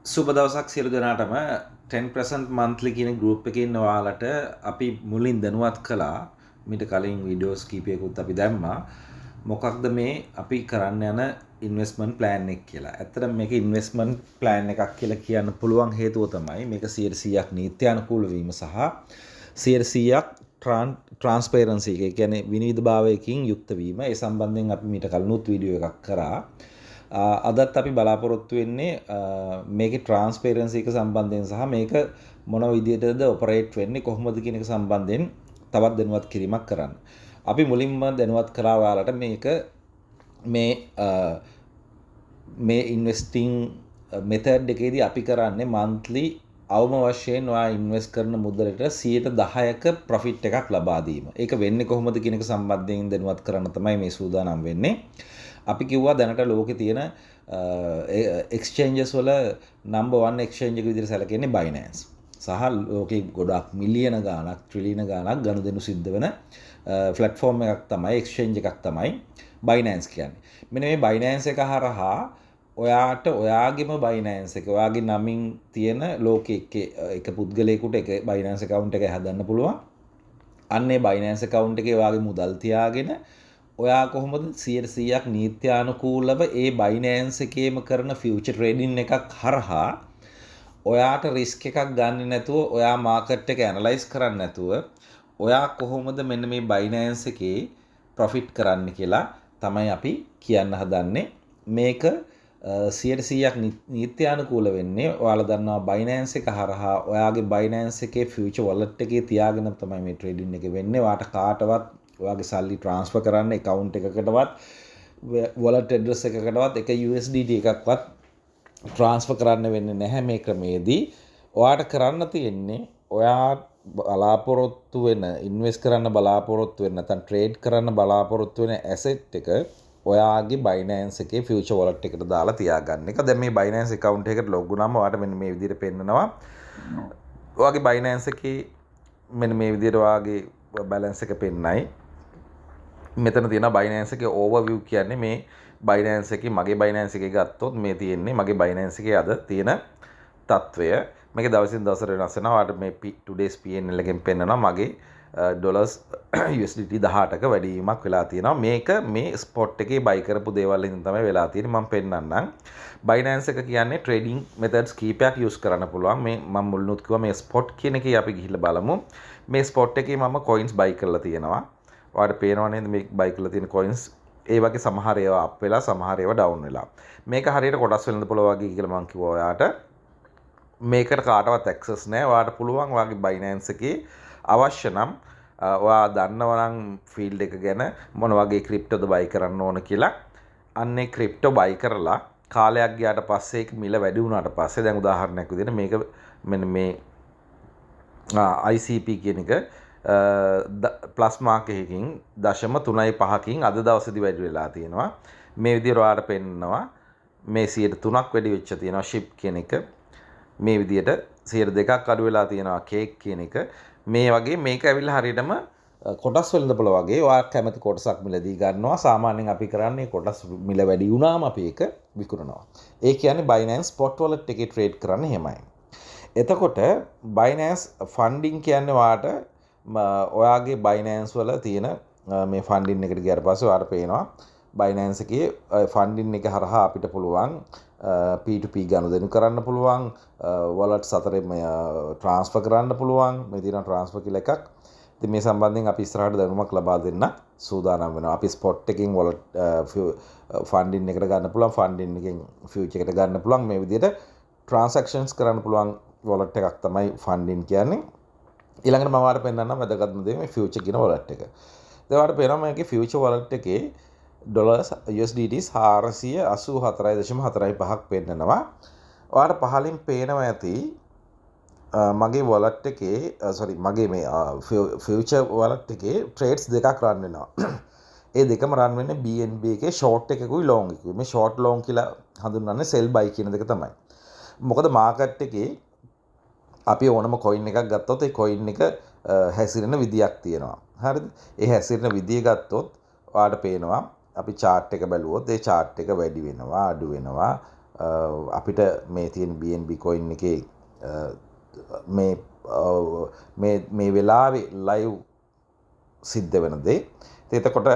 සුබ දවසක් සියලු දෙනාටම 10% monthly කියන group එකේ ඉන්න ඔයාලට අපි මුලින් දැනුවත් කළා. මීට කලින් වීඩියෝස් කීපයකුත් අපි දැම්මා. මොකක්ද මේ අපි කරන්න යන ඉන්වෙස්ට්මන්ට් ප්ලෑන් එක කියලා. ඇත්තටම මේක ඉන්වෙස්ට්මන්ට් ප්ලෑන් එකක් කියලා කියන්න පුළුවන් හේතුව තමයි මේක 100%ක් නීත්‍යානුකූල වීම සහ 100%ක් ට්‍රාන්ස්පරන්සි එක කියන්නේ විනිවිදභාවයකින් යුක්ත වීම. ඒ සම්බන්ධයෙන් අපි මීට කලිනුත් වීඩියෝ එකක් කරා. අදත් අපි බලාපොරොත්තු වෙන්නේ මේකේ ට්‍රාන්ස්පරන්සි එක සම්බන්ධයෙන් සහ මේක මොන විදිහටද ඔපරේට් වෙන්නේ කොහොමද කියන එක සම්බන්ධයෙන් තවත් දැනුවත් කිරීමක් කරන්න. අපි මුලින්ම දැනුවත් කරා ඔයාලට මේක මේ ඉන්වෙස්ටිං මෙතඩ් එකේදී අපි කරන්නේ මන්ත්ලි අවම වශයෙන් ඔයා ඉන්වෙස්ට් කරන මුදලට 10%ක ප්‍රොෆිට් එකක් ලබා දීම. ඒක වෙන්නේ කොහොමද කියන එක සම්බන්ධයෙන් දැනුවත් කරන්න තමයි මේ සූදානම් වෙන්නේ. අපි කිව්වා දැනට ලෝකේ තියෙන එක්ස්චේන්ජස් වල නම්බර් 1 එක්ස්චේන්ජ් එක විදිහට සැලකෙන්නේ Binance. සහ ලෝකේ ගොඩක් මිලියන ගාණක් ට්‍රිලියන ගාණක් ගනුදෙනු සිද්ධ වෙන ප්ලැට්ෆෝම් එකක් තමයි එක්ස්චේන්ජ් එකක් තමයි Binance කියන්නේ. මෙන්න මේ Binance එක හරහා ඔයාට ඔයාගේම Binance එක ඔයාගේ නමින් තියෙන ලෝකයේ එක පුද්ගලයෙකුට එක Binance account එක හදන්න පුළුවන්. අන්නේ Binance account එකේ ඔයාගේ මුදල් තියාගෙන ඔයා කොහොමද 100%ක් නීත්‍යානුකූලව ඒ Binance එකේම කරන ෆියුචර් ට්‍රේඩින් එකක් හරහා ඔයාට රිස්ක් එකක් ගන්න නැතුව ඔයා මාකට් එක ඇනලයිස් කරන්න නැතුව ඔයා කොහොමද මෙන්න මේ Binance එකේ ප්‍රොෆිට් කරන්න කියලා තමයි අපි කියන්න හදන්නේ. මේක 100%ක් නීත්‍යානුකූල වෙන්නේ ඔයාලා දන්නවා Binance එක හරහා ඔයාගේ Binance එකේ ෆියුචර් wallet එකේ තියාගෙන තමයි මේ ට්‍රේඩින් එක වෙන්නේ. ඔයාට කාටවත් ඔයාගේ සල්ලි ට්‍රාන්ස්ෆර් කරන්න account එකකටවත් wallet address එකකටවත් එක USDT එකක්වත් ට්‍රාන්ස්ෆර් කරන්න වෙන්නේ නැහැ මේ ක්‍රමයේදී. ඔයාට කරන්න තියෙන්නේ ඔයා බලාපොරොත්තු වෙන ඉන්වෙස්ට් කරන්න බලාපොරොත්තු වෙන නැත්නම් ට්‍රේඩ් කරන්න බලාපොරොත්තු වෙන ඇසෙට් එක ඔයාගේ Binance එකේ ෆියුචර් wallet එකට දාලා තියාගන්න එක. දැන් මේ Binance account එකට log වුණාම ඔයාට මෙන්න මේ විදිහට පෙන්නනවා. ඔයාගේ Binance එකේ මෙන්න මේ විදිහට ඔයාගේ balance එක පෙන්නයි. මෙතන තියෙන Binance එකේ overview කියන්නේ මේ Binance එකේ මගේ Binance එකේ ගත්තොත් මේ තියෙන්නේ මගේ Binance එකේ අද තියෙන තත්වය. මේක දවසින් දවසට වෙනස් වෙනවා. ඔයාලට මේ today's PNL එකෙන් පෙන්නනවා මගේ ඩොලර්ස් USDT 18ක වැඩිවීමක් වෙලා තියෙනවා. මේක මේ ස්පොට් එකේ buy කරපු දේවල් ඉදන් තමයි වෙලා තියෙන්නේ. මම පෙන්නන්නම්. Binance එක කියන්නේ trading methods කීපයක් use කරන්න පුළුවන්. මේ මම මුලිනුත් කිව්වා මේ ස්පොට් කියන එකේ අපි ගිහිල්ලා බලමු. මේ ස්පොට් එකේ මම coins buy කරලා තියෙනවා. ඔයාලට පේනවා නේද මේ buy කරලා තියෙන coins ඒ වගේ සමහර ඒවා අප් වෙලා සමහර ඒවා ඩවුන් වෙලා. මේක හරියට කොටස් වෙනද පොළ වගේ කියලා මම කිව්වා ඔයාට. මේකට කාටවත් ඇක්සස් නැහැ. ඔයාට පුළුවන් ඔයාගේ Binance එකේ අවශ්‍ය නම් ඔයා දන්නවා නම් ෆීල්ඩ් එක ගැන මොන වගේ ක්‍රිප්ටෝද buy කරන්න ඕන කියලා අන්නේ ක්‍රිප්ටෝ buy කරලා කාලයක් ගියාට පස්සේ ඒක මිල වැඩි වුණාට පස්සේ දැන් උදාහරණයක් විදිහට මේක මෙන්න මේ ICP කියන එක ප්ලස් මාක් එකකින් 0.35කින් අද දවසේදී වැඩි වෙලා තියෙනවා. මේ විදිහට ඔයාලට පෙන්නනවා මේ 3ක් වැඩි වෙච්ච තියෙනවා ෂිප් කියන එක. මේ විදිහට 2ක් අඩු වෙලා තියෙනවා කේක් කියන එක. මේ වගේ මේක ඇවිල්ලා හරියටම කොටස් වෙළඳ පොළ වගේ ඔයා කැමති කොටසක් මිලදී ගන්නවා. සාමාන්‍යයෙන් අපි කරන්නේ කොටස් මිල වැඩි වුණාම අපි ඒක විකුණනවා. ඒ කියන්නේ Binance spot wallet එකේ ට්‍රේඩ් කරන්නේ එහෙමයි. එතකොට Binance funding කියන්නේ ඔයාට ඔයාගේ Binance වල තියෙන මේ ෆන්ඩින් එකට ගියාට පස්සේ ඔයාලට පේනවා Binance එකේ ෆන්ඩින් එක හරහා අපිට පුළුවන් P2P ගනුදෙනු කරන්න පුළුවන් wallets අතරේ ට්‍රාන්ස්ෆර් කරන්න පුළුවන් මේ තියෙන ට්‍රාන්ස්ෆර් කියලා එකක්. ඉතින් මේ සම්බන්ධයෙන් අපි ඉස්සරහට දැනුමක් ලබා දෙන්න සූදානම් වෙනවා. අපි ස්පොට් එකකින් wallet ෆන්ඩින් එකට ගන්න පුළුවන් ෆන්ඩින් එකෙන් ෆියුචර් එකට ගන්න පුළුවන් මේ විදිහට ට්‍රාන්සැක්ෂන්ස් කරන්න පුළුවන් wallet එකක් තමයි ෆන්ඩින් කියන්නේ. ඊළඟට මම ඔයාලට පෙන්නන්නම් වැදගත්ම දේ මේ ෆියුචර් කියන wallet එක. දැන් ඔයාලට පේනවා මේකේ ෆියුචර් wallet එකේ ඩොලර්ස් USDT 484.45ක් පෙන්නනවා. ඔයාලට පහලින් පේනවා ඇති මගේ wallet එකේ මගේ මේ ෆියුචර් wallet එකේ ට්‍රේඩ්ස් දෙකක් රන් වෙනවා. ඒ දෙකම රන් වෙන්නේ BNB එකේ ෂෝට් එකකුයි ලොන්ග් එකකුයි. මේ ෂෝට් ලොන්ග් කියලා හඳුන්වන්නේ sell buy කියන දෙක තමයි. මොකද මාකට් එකේ අපි ඕනම කොයින් එකක් ගත්තොත් ඒ කොයින් එක හැසිරෙන විදියක් තියෙනවා. හරිද? ඒ හැසිරෙන විදිය ගත්තොත් ඔයාලට පේනවා අපි chart එක බැලුවොත් ඒ chart එක වැඩි වෙනවා අඩු වෙනවා අපිට මේ තියෙන BNB coin එකේ මේ වෙලාවේ ලයිව් සිද්ධ වෙන දේ. එතකොට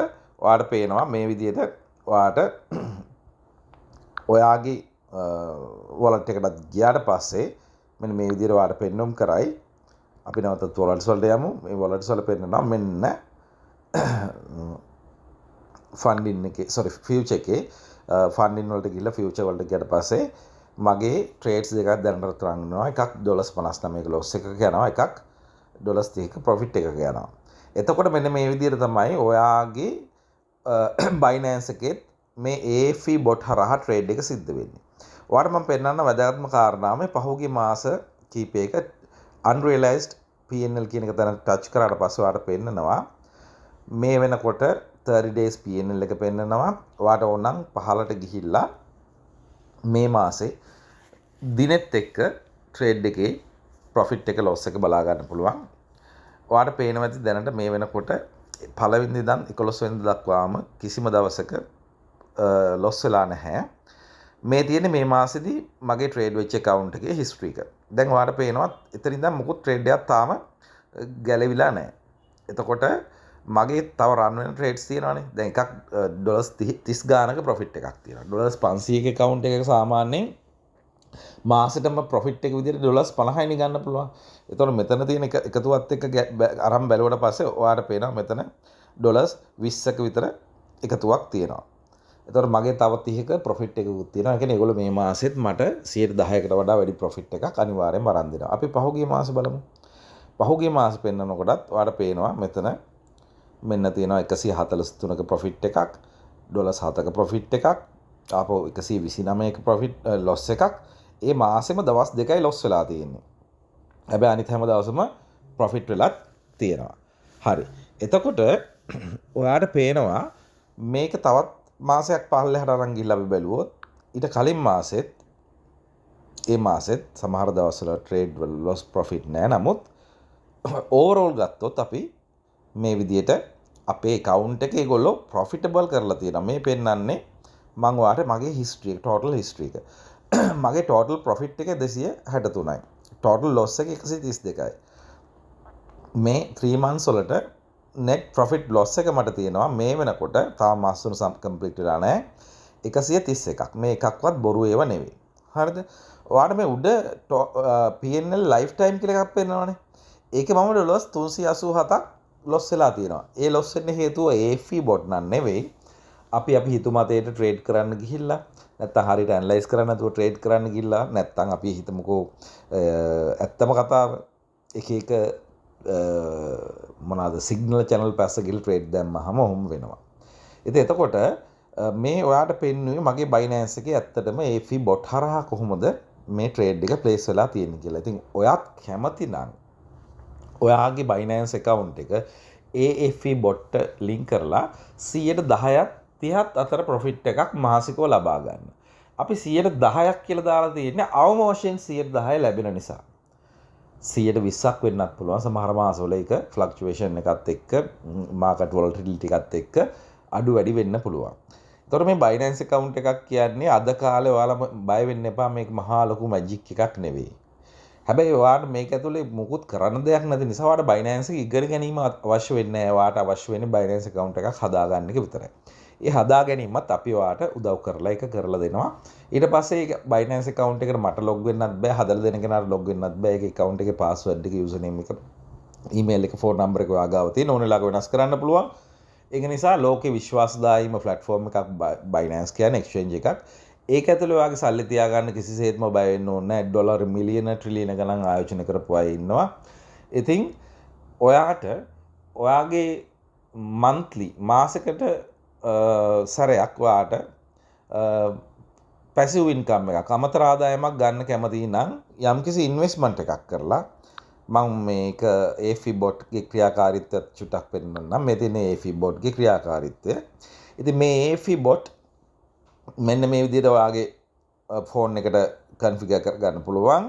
ඔයාට පේනවා මේ විදිහට ඔයාට ඔයාගේ wallet එකකට ගියාට පස්සේ මෙන්න මේ විදිහට ඔයාට පෙන්වුම් කරයි. අපි නැවතත් wallets වලට යමු. මේ wallets වල පෙන්නනවා මෙන්න funding එකේ future එකේ funding වලට ගිහලා future වලට ගියට පස්සේ මගේ trades දෙකක් දැනට තරංගනවා. එකක් $59ක loss එකක යනවා. එකක් $30ක profit එකක යනවා. එතකොට මෙන්න මේ විදිහට තමයි ඔයාගේ Binance එකේ මේ AFE bot හරහා trade එක සිද්ධ වෙන්නේ. ඔයාලට මම පෙන්නන්න වැදගත්ම කාරණා මේ පහුගිය මාස කීපයක unrealized PNL කියන එක දැන් ටච් කරාට පස්සේ ඔයාලට පෙන්නනවා මේ වෙනකොට 30 days PNL එක පෙන්නනවා. ඔයාලට ඕනනම් පහලට ගිහිල්ලා මේ මාසේ දිනෙත් එක්ක trade එකේ profit එක loss එක බලා ගන්න පුළුවන්. ඔයාලට පේනවා ඇති දැනට මේ වෙනකොට පළවෙනි ඉඳන් 11 වෙනිදා දක්වාම කිසිම දවසක loss වෙලා නැහැ. මේ තියෙන්නේ මේ මාසෙදී මගේ trade වෙච්ච account එකේ history එක. දැන් ඔයාලට පේනවා එතන ඉඳන් මුකුත් trade එකක් තාම ගැලවිලා නැහැ. එතකොට මගේ තව run වෙන trades තියෙනවානේ. දැන් එකක් $30 ගානක profit එකක් තියෙනවා. $500ක account එකක සාමාන්‍යයෙන් මාසෙටම profit එක විදිහට $50යිනේ ගන්න පුළුවන්. එතකොට මෙතන තියෙන එකතුවත් එක්ක අරන් බැලුවට පස්සේ ඔයාලට පේනවා මෙතන $20ක විතර එකතුවක් තියෙනවා. එතකොට මගේ තව 30ක profit එකකුත් තියෙනවා. ඒ කියන්නේ ඒගොල්ලෝ මේ මාසෙත් මට 10%කට වඩා වැඩි profit එකක් අනිවාර්යෙන්ම අරන් දෙනවා. අපි පහුගිය මාස බලමු. පහුගිය මාස පෙන්නනකොටත් ඔයාලට පේනවා මෙතන මෙන්න තියෙනවා 143ක profit එකක්, $7ක profit එකක්, ආපහු 129ක profit loss එකක්. ඒ මාසෙම දවස් දෙකයි loss වෙලා තියෙන්නේ. හැබැයි අනිත් හැම දවසම profit වෙලත් තියෙනවා. හරි. එතකොට ඔයාලට පේනවා මේක තවත් මාසයක් පහළට අරන් ගිහිල්ලා අපි බැලුවොත් ඊට කලින් මාසෙත් ඒ මාසෙත් සමහර දවස්වල trade වල loss profit නෑ. නමුත් overall ගත්තොත් අපි මේ විදිහට අපේ account එකේ ඒගොල්ලෝ profitable කරලා තියෙනවා. මේ පෙන්නන්නේ මම ඔයාලට මගේ history එක total history එක. මගේ total profit එක 263යි. total loss එක 132යි. මේ 3 months වලට net profit loss එක මට තියෙනවා මේ වෙනකොට තාම මාස තුන complete වෙලා නැහැ 131ක්. මේ එකක්වත් බොරු ඒවා නෙවෙයි. හරිද? ඔයාලට මේ උඩ PNL lifetime කියලා එකක් පෙන්නනවානේ. ඒකේ මම $387ක් loss වෙලා තියෙනවා. ඒ loss වෙන්න හේතුව AFE bot නන් නෙවෙයි. අපි හිතුව මතයට trade කරන්න ගිහිල්ලා නැත්තම් හරියට analyze කරන්න නැතුව trade කරන්න ගිහිල්ලා නැත්තම් අපි හිතමුකෝ ඇත්තම කතාව එක මොනවාද සිග්නල් channel පැස්ස ගිහින් trade දැම්මහම ඔහොම වෙනවා. ඉතින් එතකොට මේ ඔයාට පෙන්වුවේ මගේ Binance එකේ ඇත්තටම AFE bot හරහා කොහොමද මේ trade එක place වෙලා තියෙන්නේ කියලා. ඉතින් ඔයාත් කැමති නම් ඔයාගේ Binance account එක AFE bot link කරලා 10%ක් 30ත් අතර profit එකක් මාසිකව ලබා ගන්න. අපි 10%ක් කියලා දාලා තියෙන්නේ අවම වශයෙන් 10% ලැබෙන නිසා. 120ක් වෙන්නත් පුළුවන් සමහර මාසවල ඒක fluctuation එකත් එක්ක market volatility එකත් එක්ක අඩු වැඩි වෙන්න පුළුවන්. ඒතකොට මේ Binance account එකක් කියන්නේ අද කාලේ ඔයාලා බය වෙන්න එපා මේක මහා ලොකු magic එකක් නෙවෙයි. හැබැයි ඔයාලට මේක ඇතුලේ මුකුත් කරන්න දෙයක් නැති නිසා ඔයාලට Binance එක ඉගෙන ගැනීම අවශ්‍ය වෙන්නේ නැහැ. ඔයාලට අවශ්‍ය වෙන්නේ Binance account එකක් හදාගන්න එක විතරයි. ඒ හදා ගැනීමත් අපි ඔයාලට උදව් කරලා ඒක කරලා දෙනවා. ඊට පස්සේ ඒක Binance account එකට මට log වෙන්නත් බෑ. හදලා දෙන කෙනාට log වෙන්නත් බෑ. ඒක account එකේ password එක username එක email එක phone number එක ඔයා ගාව තියෙන ඕන වෙලාවක වෙනස් කරන්න පුළුවන්. ඒක නිසා ලෝකේ විශ්වාසදායීම platform එකක් Binance කියන්නේ exchange එකක්. ඒක ඇතුළේ ඔයාගේ සල්ලි තියාගන්න කිසිසේත්ම බය වෙන්න ඕනේ නැහැ. ඩොලර් මිලියන ට්‍රිලියන ගණන් ආයෝජන කරපු අය ඉන්නවා. ඉතින් ඔයාට ඔයාගේ monthly මාසෙකට සැරයක් ඔයාට passive income එකක් අමතර ආදායමක් ගන්න කැමති නම් යම්කිසි investment එකක් කරලා මම මේක AFE bot ගේ ක්‍රියාකාරීත්වය චුට්ටක් පෙන්නන්නම්. මේ තියෙන AFE bot ගේ ක්‍රියාකාරීත්වය. ඉතින් මේ AFE bot මෙන්න මේ විදිහට ඔයාගේ ෆෝන් එකට කන්ෆිගර් කරගන්න පුළුවන්.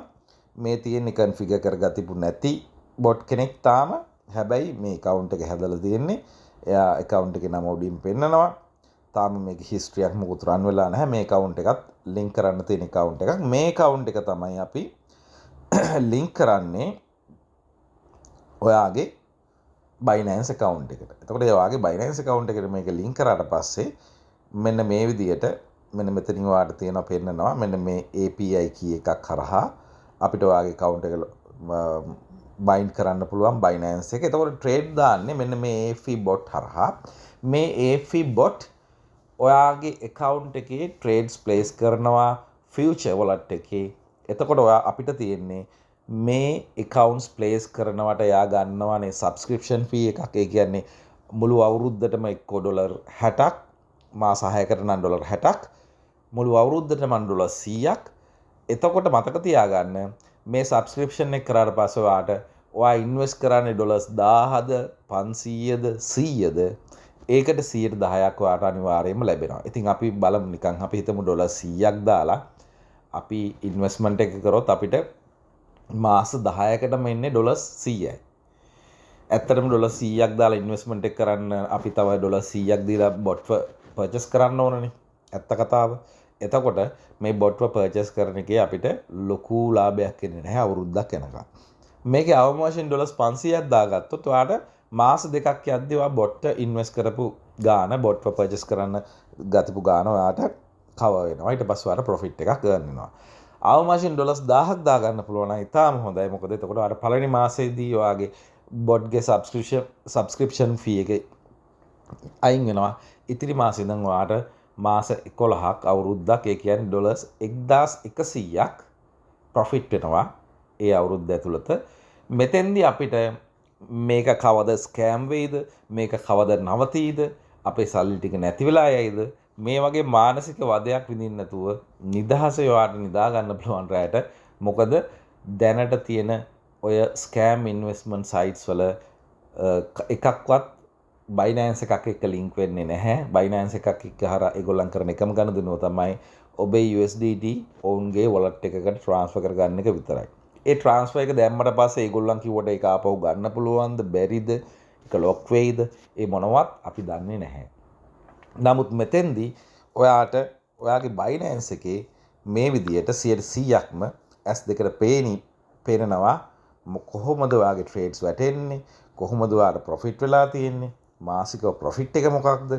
මේ තියෙන්නේ කන්ෆිගර් කරගතිපු නැති බොට් කෙනෙක් තාම. හැබැයි මේ account එක හැදලා තියෙන්නේ. එයා account එකේ නම උඩින් පෙන්නනවා. තාම මේක හිස්ට්‍රියක් මොකුත් රන් වෙලා නැහැ. මේ account එකත් link කරන්න තියෙන account එකක්. මේ account එක තමයි අපි link කරන්නේ ඔයාගේ Binance account එකට. එතකොට ඔයාගේ Binance account එකට මේක link කරාට පස්සේ මෙන්න මේ විදියට මෙන්න මෙතනින් ඔයාලට තියෙනවා පෙන්නනවා මෙන්න මේ API key එකක් කරහා අපිට ඔයාගේ account එක bind කරන්න පුළුවන් Binance එක. එතකොට trade දාන්නේ මෙන්න මේ AFE bot හරහා. මේ AFE bot ඔයාගේ account එකේ trades place කරනවා future wallet එකේ. එතකොට ඔයා අපිට තියෙන්නේ මේ accounts place කරනවට යා ගන්නවානේ subscription fee එකක්. ඒ කියන්නේ මුළු අවුරුද්දටම එක්ක $60ක් මාස 6කට නම් $60ක් මුළු අවුරුද්දටම $100ක්. එතකොට මතක තියාගන්න මේ subscription එක කරාට පස්සේ ඔයා invest කරන්නේ $1000ද 500ද 100ද ඒකට 10%ක් ඔයාට අනිවාර්යයෙන්ම ලැබෙනවා. ඉතින් අපි බලමු නිකන් අපි හිතමු $100ක් දාලා අපි investment එක කරොත් අපිට මාස 10කටම එන්නේ $100යි. ඇත්තටම $100ක් දාලා investment එක කරන්න අපි තව $100ක් දීලා bot purchase කරන්න ඕනනේ. ඇත්ත කතාව. එතකොට මේ bot purchase කරන එකේ අපිට ලොකු ලාභයක් එන්නේ නැහැ අවුරුද්දක් යනකම්. මේකේ අවම වශයෙන් $500ක් දාගත්තොත් ඔයාට මාස දෙකක් යද්දී ඔයා bot invest කරපු ගාන bot purchase කරන්න ගතපු ගාන ඔයාට cover වෙනවා. ඊට පස්සේ ඔයාට profit එකක් earn වෙනවා. අවම වශයෙන් $1000ක් දාගන්න පුළුවන් නම් ඉතාලම හොඳයි. මොකද එතකොට ඔයාට පළවෙනි මාසෙදී ඔයාගේ bot ගේ subscription fee එක අයින් වෙනවා. ඉතිරි මාසෙ ඉඳන් ඔයාට මාස 11ක් අවුරුද්දක් ඒ කියන්නේ $1100ක් profit වෙනවා ඒ අවුරුද්ද ඇතුළත. මෙතෙන්දී අපිට මේක කවද ස්කෑම් වෙයිද මේක කවද නවතීද අපේ සල්ලි ටික නැති වෙලා යයිද මේ වගේ මානසික වදයක් විඳින්න නැතුව නිදහස ඔයාට නිදා ගන්න පුළුවන් රැයට. මොකද දැනට තියෙන ඔය ස්කෑම් ඉන්වෙස්ට්මන්ට් සයිට්ස් වල එකක්වත් Binance එකක් එක්ක ලින්ක් වෙන්නේ නැහැ. Binance එකක් එක්ක හරහා ඒගොල්ලන් කරන එකම ගනුදෙනුව තමයි ඔබේ USDT ඔවුන්ගේ wallet එකකට transfer කරගන්න එක විතරයි. ඒ transfer එක දැම්මට පස්සේ ඒගොල්ලන් කිව්වට ඒක ආපහු ගන්න පුළුවන්ද බැරිද ඒක lock වෙයිද ඒ මොනවත් අපි දන්නේ නැහැ. නමුත් මෙතෙන්දී ඔයාට ඔයාගේ Binance එකේ මේ විදියට 100%ක්ම S2ට පේනවා කොහොමද ඔයාගේ trades වැටෙන්නේ කොහොමද ඔයාට profit වෙලා තියෙන්නේ මාසික profit එක මොකක්ද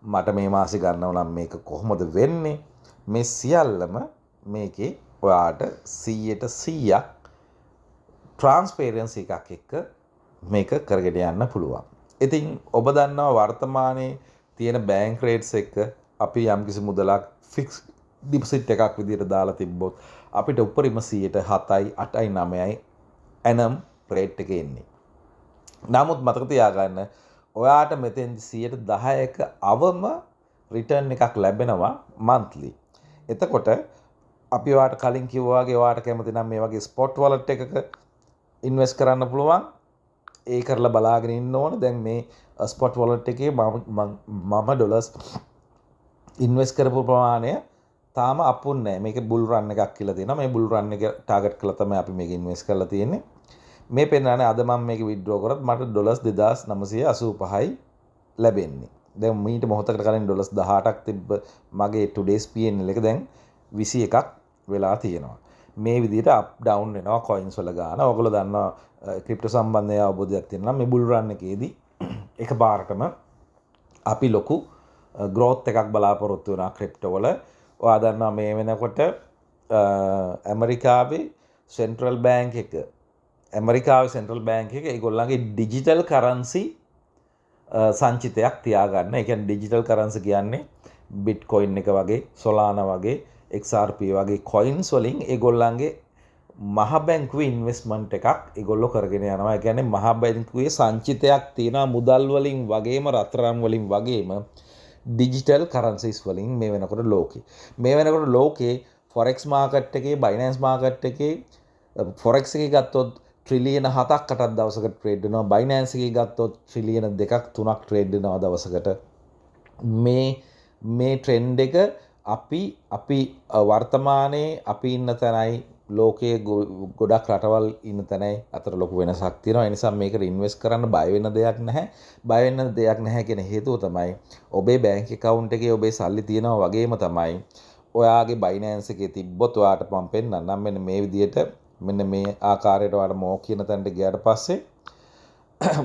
මට මේ මාසෙ ගන්නව නම් මේක කොහොමද වෙන්නේ මේ සියල්ලම මේකේ ඔයාට 100%ක් transparency එකක් එක්ක මේක කරගෙන යන්න පුළුවන්. ඉතින් ඔබ දන්නවා වර්තමානයේ තියෙන bank rates එක අපි යම්කිසි මුදලක් fixed deposit එකක් විදිහට දාලා තිබ්බොත් අපිට උපරිම 7යි 8යි 9යි annum rate එක එන්නේ. නමුත් මතක තියාගන්න ඔයාට මෙතෙන් 10%ක අවම return එකක් ලැබෙනවා monthly. එතකොට අපි ඔයාට කලින් කිව්වා වගේ ඔයාට කැමති නම් මේ වගේ spot wallet එකක invest කරන්න පුළුවන්. ඒ කරලා බලාගෙන ඉන්න ඕන. දැන් මේ spot wallet එකේ මම dollars invest කරපු ප්‍රමාණය තාම අපුන් නැහැ. මේක bull run එකක් කියලා තියෙනවා. මේ bull run එක target කරලා තමයි අපි මේක invest කරලා තියෙන්නේ. මේ පෙන්නන්නේ අද මම මේක withdraw කරත් මට $2985යි ලැබෙන්නේ. දැන් මීට මොහොතකට කලින් $18ක් තිබ්බ මගේ today's PNL එක දැන් 21ක් වෙලා තියෙනවා. මේ විදිහට up down වෙනවා coins වල ගාන. ඔයගොල්ලෝ දන්නවා ක්‍රිප්ටෝ සම්බන්ධය අවබෝධයක් තියෙනවා. මේ bull run එකේදී එකපාරටම අපි ලොකු growth එකක් බලාපොරොත්තු වෙනවා ක්‍රිප්ටෝ වල. ඔයා දන්නවා මේ වෙනකොට ඇමරිකාවේ සෙන්ට්‍රල් බැංක් එක ඒගොල්ලන්ගේ ඩිජිටල් කරන්සි සංචිතයක් තියාගන්න. ඒ කියන්නේ ඩිජිටල් කරන්සි කියන්නේ බිට්කොයින් එක වගේ සොලානා වගේ XRP වගේ කොයින්ස් වලින් ඒගොල්ලන්ගේ මහ බැංකුවේ ඉන්වෙස්ට්මන්ට් එකක් ඒගොල්ලෝ කරගෙන යනවා. ඒ කියන්නේ මහ බැංකුවේ සංචිතයක් තියෙනවා මුදල් වලින් වගේම රත්තරන් වලින් වගේම ඩිජිටල් කරන්සිස් වලින් මේ වෙනකොට ලෝකේ forex market එකේ Binance market එකේ forex එකේ ගත්තොත් ට්‍රිලියන 7ක් 8ක් දවසකට ට්‍රේඩ් වෙනවා. Binance එකේ ගත්තොත් ට්‍රිලියන 2ක් 3ක් ට්‍රේඩ් වෙනවා දවසකට. මේ ට්‍රෙන්ඩ් එක අපි වර්තමානයේ අපි ඉන්න තැනයි ලෝකයේ ගොඩක් රටවල් ඉන්න තැනයි අතර ලොකු වෙනසක් තියෙනවා. ඒ නිසා මේකට ඉන්වෙස්ට් කරන්න බය වෙන දෙයක් නැහැ. බය වෙන දෙයක් නැහැ කියන හේතුව තමයි ඔබේ බැංක් account එකේ ඔබේ සල්ලි තියෙනවා වගේම තමයි ඔයාගේ Binance එකේ තිබ්බොත් ඔයාට මම පෙන්නන්නම් මෙන්න මේ විදිහට මෙන්න මේ ආකාරයට ඔයාලා මෝ කියන තැනට ගියාට පස්සේ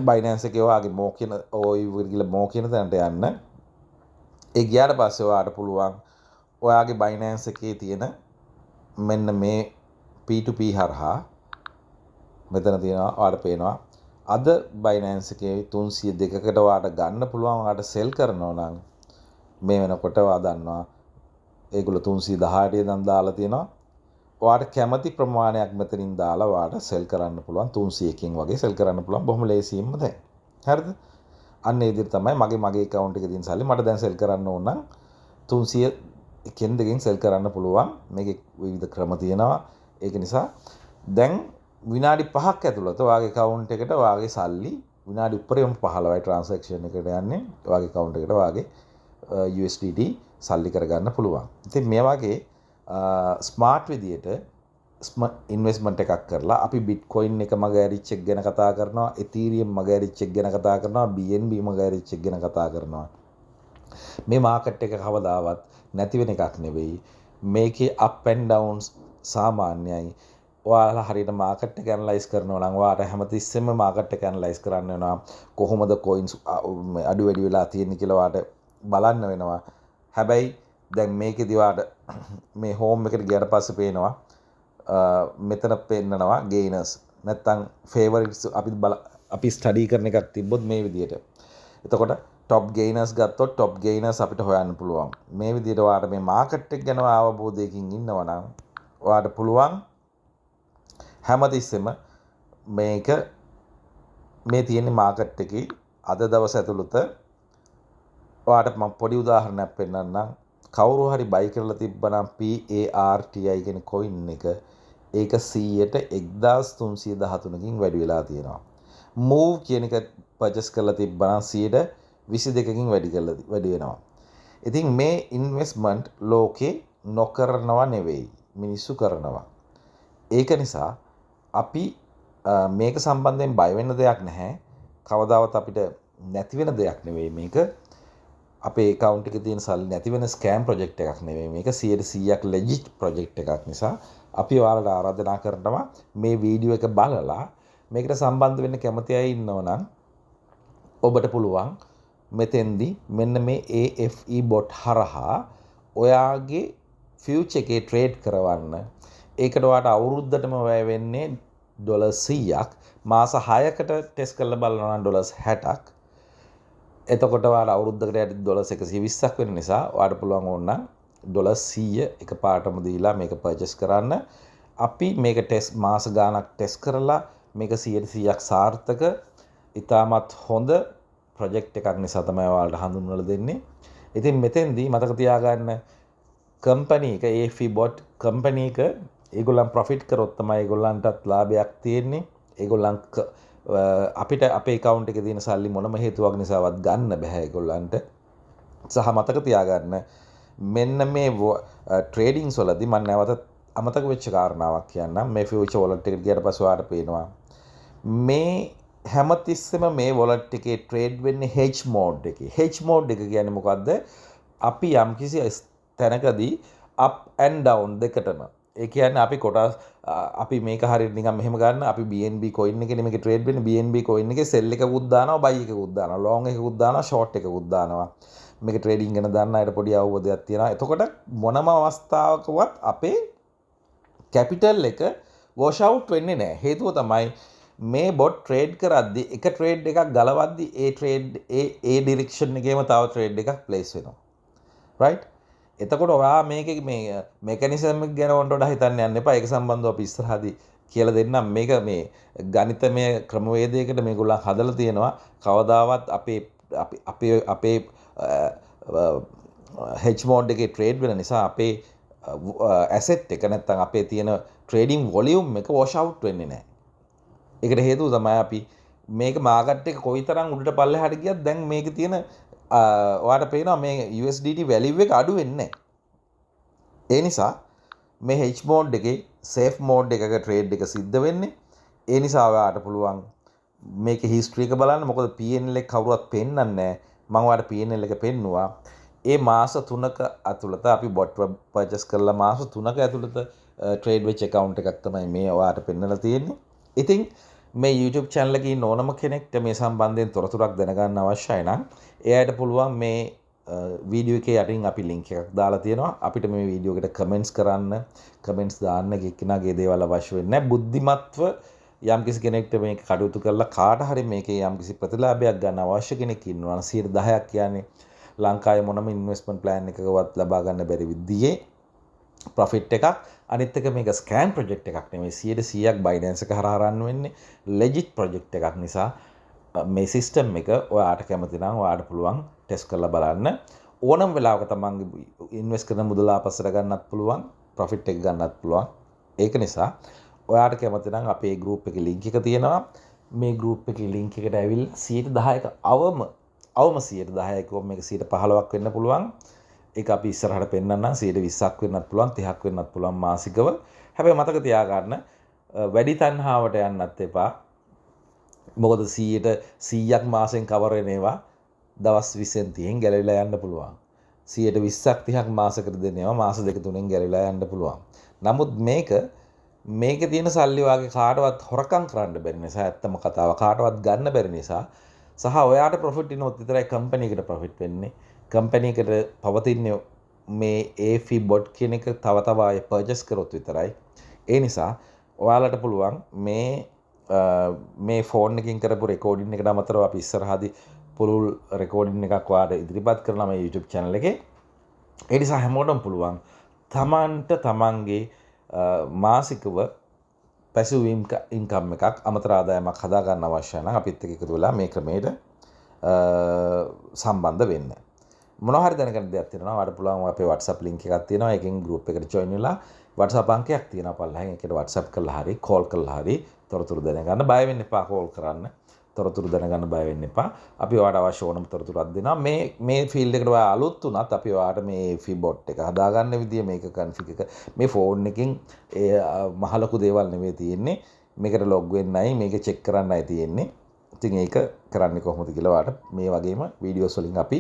Binance එකේ ඔයාගේ මෝ කියන ඔය විදිහට මෝ කියන තැනට යන්න. ඒ ගියාට පස්සේ ඔයාට පුළුවන් ඔයාගේ Binance එකේ තියෙන මෙන්න මේ P2P හරහා මෙතන තියෙනවා ඔයාලට පේනවා අද Binance එකේ 302කට ඔයාලට ගන්න පුළුවන් ඔයාලට සෙල් කරනවා නම් මේ වෙනකොට ඔයා දන්නවා ඒගොල්ලෝ 318 දන් දාලා තියෙනවා ඔයාලට කැමති ප්‍රමාණයක් මෙතනින් දාලා ඔයාලට සෙල් කරන්න පුළුවන් 300කින් වගේ සෙල් කරන්න පුළුවන් බොහොම ලේසියෙන්ම දැන් හරිද අන්න ඒ විදිහට තමයි මගේ account එකේ තියෙන සල්ලි මට දැන් සෙල් කරන්න ඕන නම් 300 එකෙන් දෙකෙන් සෙල් කරන්න පුළුවන් මේකේ විවිධ ක්‍රම තියෙනවා ඒක නිසා දැන් විනාඩි 5ක් ඇතුළත ඔයාගේ account එකට ඔයාගේ සල්ලි විනාඩි උඩරිම 15යි transaction එකට යන්නේ ඔයාගේ account එකට ඔයාගේ USDT සල්ලි කරගන්න පුළුවන්. ඉතින් මේ වගේ ස්මාර්ට් විදියට ඉන්වෙස්ට්මන්ට් එකක් කරලා අපි Bitcoin එක මග ඇරිච් එක ගැන කතා කරනවා, Ethereum මග ඇරිච් එක ගැන කතා කරනවා, BNB මග ඇරිච් එක ගැන කතා කරනවා. මේ මාකට් එක කවදාවත් නැති වෙන එකක් නෙවෙයි. මේකේ up and downs සාමාන්‍යයි. ඔයාලා හරියට මාකට් එක ඇනලයිස් කරනවා නම් ඔයාලට හැමතිස්සෙම මාකට් එක ඇනලයිස් කරන්න වෙනවා. කොහොමද coins අඩු වැඩි වෙලා තියෙන්නේ කියලා ඔයාලට බලන්න වෙනවා. හැබැයි දැන් මේකේදී ඔයාලට මේ home එකට ගියාට පස්සේ පේනවා මෙතන පෙන්නනවා gainers නැත්තම් favorites අපි ස්ටඩි කරන එකක් තිබ්බොත් මේ විදියට. එතකොට top gainers ගත්තොත් top gainers අපිට හොයන්න පුළුවන්. මේ විදියට ඔයාලට මේ මාකට් එක ගැන අවබෝධයකින් ඉන්නවා නම් ඔයාලට පුළුවන් හැමතිස්සෙම මේක මේ තියෙන මාකට් එකේ අද දවස් ඇතුළත ඔයාලට මම පොඩි උදාහරණයක් පෙන්නන්නම්. කවුරු හරි බයි කරලා තිබ්බනම් PARTI කියන coin එක ඒක 100ට 1313කින් වැඩි වෙලා තියෙනවා. move කියන එක purchase කරලා තිබ්බනම් 122කින් වැඩි වෙනවා. ඉතින් මේ ඉන්වෙස්ට්මන්ට් ලෝකේ නොකරනවා නෙවෙයි මිනිස්සු කරනවා. ඒක නිසා අපි මේක සම්බන්ධයෙන් බය වෙන්න දෙයක් නැහැ. කවදාවත් අපිට නැති වෙන දෙයක් නෙවෙයි මේක. අපේ account එකේ තියෙන සල්ලි නැති වෙන scam project එකක් නෙවෙයි මේක 100%ක් legit project එකක් නිසා අපි ඔයාලට ආරාධනා කරනවා මේ වීඩියෝ එක බලලා මේකට සම්බන්ධ වෙන්න කැමති අය ඉන්නවා නම් ඔබට පුළුවන් මෙතෙන්දි මෙන්න මේ AFE bot හරහා ඔයාගේ future එකේ trade කරවන්න. ඒකට ඔයාලට අවුරුද්දටම වැය වෙන්නේ $100ක්. මාස 6කට ටෙස්ට් කරලා බලනවා නම් $60ක්. එතකොට ඔයාලා අවුරුද්දකට යටි $120ක් වෙන නිසා ඔයාලට පුළුවන් ඕනනම් $100 එකපාරටම දීලා මේක පර්චේස් කරන්න. අපි මේක ටෙස්ට් මාස ගාණක් ටෙස්ට් කරලා මේක 100%ක් සාර්ථක ඉතාමත් හොඳ ප්‍රොජෙක්ට් එකක් නිසා තමයි ඔයාලට හඳුන්වලා දෙන්නේ. ඉතින් මෙතෙන්දී මතක තියාගන්න කම්පැනි එක AFE bot කම්පැනි එක ඒගොල්ලන් ප්‍රොෆිට් කරොත් තමයි ඒගොල්ලන්ටත් ලාභයක් තියෙන්නේ. ඒගොල්ලන් අපිට අපේ account එකේ තියෙන සල්ලි මොනම හේතුවක් නිසාවත් ගන්න බෑ ඒගොල්ලන්ට. සහ මතක තියාගන්න මෙන්න මේ ට්‍රේඩින්ග්ස් වලදී මම නැවත අමතක වෙච්ච කාරණාවක් කියන්නම්. මේ ෆියුචර් වොලට් එකට ගියට පස්සේ ඔයාලට පේනවා මේ හැමතිස්සෙම මේ වොලට් එකේ ට්‍රේඩ් වෙන්නේ hedge mode එකේ. hedge mode එක කියන්නේ මොකද්ද? අපි යම්කිසි තැනකදී up and down දෙකටම ඒ කියන්නේ අපි කොටස් අපි මේක හරියට නිකන් මෙහෙම ගන්න අපි BNB coin එකේ මේක ට්‍රේඩ් වෙන්නේ BNB coin එකේ sell එකකුත් දානවා buy එකකුත් දානවා long එකකුත් දානවා short එකකුත් දානවා මේක ට්‍රේඩින් ගැන දන්න අයට පොඩි අවබෝධයක් තියෙනවා. එතකොට මොනම අවස්ථාවකවත් අපේ කැපිටල් එක wash out වෙන්නේ නැහැ. හේතුව තමයි මේ bot trade කරද්දී එක trade එකක් ගලවද්දී ඒ trade ඒ direction එකේම තව trade එකක් place වෙනවා. right? එතකොට ඔයා මේකේ මේ මෙකැනිසම් එක ගැන වොන්ට හිතන්න යන්න එපා. ඒක සම්බන්ධව අපි ඉස්සරහදී කියලා දෙන්නම්. මේක මේ ගණිතමය ක්‍රමවේදයකට මේගොල්ලන් හදලා තියෙනවා. කවදාවත් අපේ hedge mode එකේ trade වෙන නිසා අපේ asset එක නැත්තම් අපේ තියෙන trading volume එක wash out වෙන්නේ නැහැ. ඒකට හේතුව තමයි අපි මේක මාකට් එක කොයිතරම් උඩට පල්ලෙහාට ගියත් දැන් මේකේ තියෙන ඔයාලට පේනවා මේ USDT value එක අඩු වෙන්නේ නැහැ. ඒ නිසා මේ H mode එකේ safe mode එකක trade එක සිද්ධ වෙන්නේ. ඒ නිසා ඔයාට පුළුවන් මේකේ history එක බලන්න. මොකද PNL එක කවුරුවත් පෙන්නන්නේ නැහැ. මම ඔයාලට PNL එක පෙන්නුවා. ඒ මාස 3ක ඇතුළත අපි bot purchase කරලා මාස 3ක ඇතුළත trade වෙච්ච account එකක් තමයි මේ ඔයාලට පෙන්නලා තියෙන්නේ. ඉතින් මේ YouTube channel එකේ ඉන්න ඕනම කෙනෙක්ට මේ සම්බන්ධයෙන් තොරතුරක් දැනගන්න අවශ්‍යයි නම් එයාට පුළුවන් මේ වීඩියෝ එකේ යටින් අපි link එකක් දාලා තියෙනවා. අපිට මේ වීඩියෝ එකට comments කරන්න, comments දාන්න එක්කෙනාගේ දේවල් අවශ්‍ය වෙන්නේ නැහැ. බුද්ධිමත්ව යම්කිසි කෙනෙක්ට මේක කටයුතු කරලා කාට හරි මේකේ යම්කිසි ප්‍රතිලාභයක් ගන්න අවශ්‍ය කෙනෙක් ඉන්නවා නම් 10% කියන්නේ ලංකාවේ මොනම ඉන්වෙස්ට්මන්ට් ප්ලෑන් එකකවත් ලබා ගන්න බැරි විදිහේ ප්‍රොෆිට් එකක්. අනිත් එක මේක ස්කෑම් ප්‍රොජෙක්ට් එකක් නෙමෙයි. 100%ක් Binance එක හරහා රන් වෙන්නේ legit ප්‍රොජෙක්ට් එකක් නිසා මේ සිස්ටම් එක ඔයාට කැමති නම් ඔයාට පුළුවන් ටෙස්ට් කරලා බලන්න. ඕනම වෙලාවක තමන්ගේ ඉන්වෙස්ට් කරන මුදල ආපස්සට ගන්නත් පුළුවන්, ප්‍රොෆිට් එක ගන්නත් පුළුවන්. ඒක නිසා ඔයාට කැමති නම් අපේ group එකේ link එක තියෙනවා. මේ group එකේ link එකට ඇවිල්ලා 10%ක අවම 10%ක මේක 15%ක් වෙන්න පුළුවන්. ඒක අපි ඉස්සරහට පෙන්නන්නම් 20%ක් වෙන්නත් පුළුවන් 30ක් වෙන්නත් පුළුවන් මාසිකව. හැබැයි මතක තියාගන්න වැඩි තණ්හාවට යන්නත් එපා. මොකද 100ක් මාසෙන් කවර් වෙන ඒවා දවස් 20න් 30න් ගැලවිලා යන්න පුළුවන්. 20ක් 30ක් මාසෙකට දෙන ඒවා මාස 2-3න් ගැලවිලා යන්න පුළුවන්. නමුත් මේකේ තියෙන සල්ලි වාගේ කාටවත් හොරකම් කරන්න බැරි නිසා ඇත්තම කතාව කාටවත් ගන්න බැරි නිසා සහ ඔයාට ප්‍රොෆිට් වෙනොත් විතරයි කම්පැනි එකට ප්‍රොෆිට් වෙන්නේ. කම්පැනි එකට පවතින්නේ මේ AFI bot කියන එක තව තව ආය පර්චේස් කරොත් විතරයි. ඒ නිසා ඔයාලට පුළුවන් මේ ෆෝන් එකකින් කරපු රෙකෝඩින් එකට අමතරව අපි ඉස්සරහදී පුළුල් රෙකෝඩින් එකක් ඔයාලට ඉදිරිපත් කරනවා මේ YouTube channel එකේ. ඒ නිසා හැමෝටම පුළුවන් තමන්ගේ මාසිකව පැසිව් ඉන්කම් එකක් අමතර ආදායමක් හදා ගන්න අවශ්‍ය නම් අපිත් එක්ක එකතු වෙලා මේ ක්‍රමයට සම්බන්ධ වෙන්න. මොනවා හරි දැනගන්න දෙයක් තියෙනවා ඔයාලට පුළුවන් අපේ WhatsApp link එකක් තියෙනවා. ඒකෙන් group එකට join වෙලා WhatsApp අංකයක් තියෙනවා පල්ලෙහාන්. ඒකට WhatsApp කරලා හරි call කරලා හරි තොරතුරු දැනගන්න. බය වෙන්න එපා call කරන්න. තොරතුරු දැනගන්න බය වෙන්න එපා. අපි ඔයාලට අවශ්‍ය ඕනම තොරතුරක් දෙනවා. මේ ෆීල්ඩ් එකට ඔයා අලුත් වුණත් අපි ඔයාලට මේ AFI bot එක හදාගන්න විදිය මේක config එක මේ ෆෝන් එකකින් මහ ලොකු දේවල් නෙවෙයි තියෙන්නේ. මේකට log වෙන්නයි මේක check කරන්නයි තියෙන්නේ. ඉතින් ඒක කරන්නේ කොහොමද කියලා ඔයාලට මේ වගේම වීඩියෝස් වලින් අපි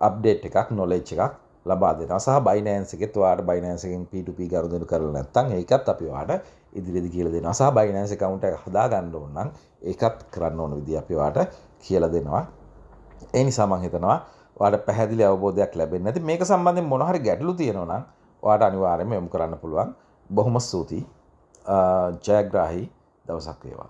අප්ඩේට් එකක් knowledge එකක් ලබා දෙනවා. සහ Binance එකෙත් ඔයාලට Binance එකෙන් P2P ගනුදෙනු කරලා නැත්නම් ඒකත් අපි ඔයාලට ඉදිරියේදී කියලා දෙනවා. සහ Binance account එක හදා ගන්න ඕන නම් ඒකත් කරන්න ඕන විදිය අපි ඔයාලට කියලා දෙනවා. ඒ නිසා මම හිතනවා ඔයාලට පැහැදිලි අවබෝධයක් ලැබෙන්නේ නැති මේක සම්බන්ධයෙන් මොන හරි ගැටලු තියෙනවා නම් ඔයාලට අනිවාර්යයෙන්ම යොමු කරන්න පුළුවන්. බොහොම ස්තුතියි. ජයග්‍රාහී දවසක් වේවා.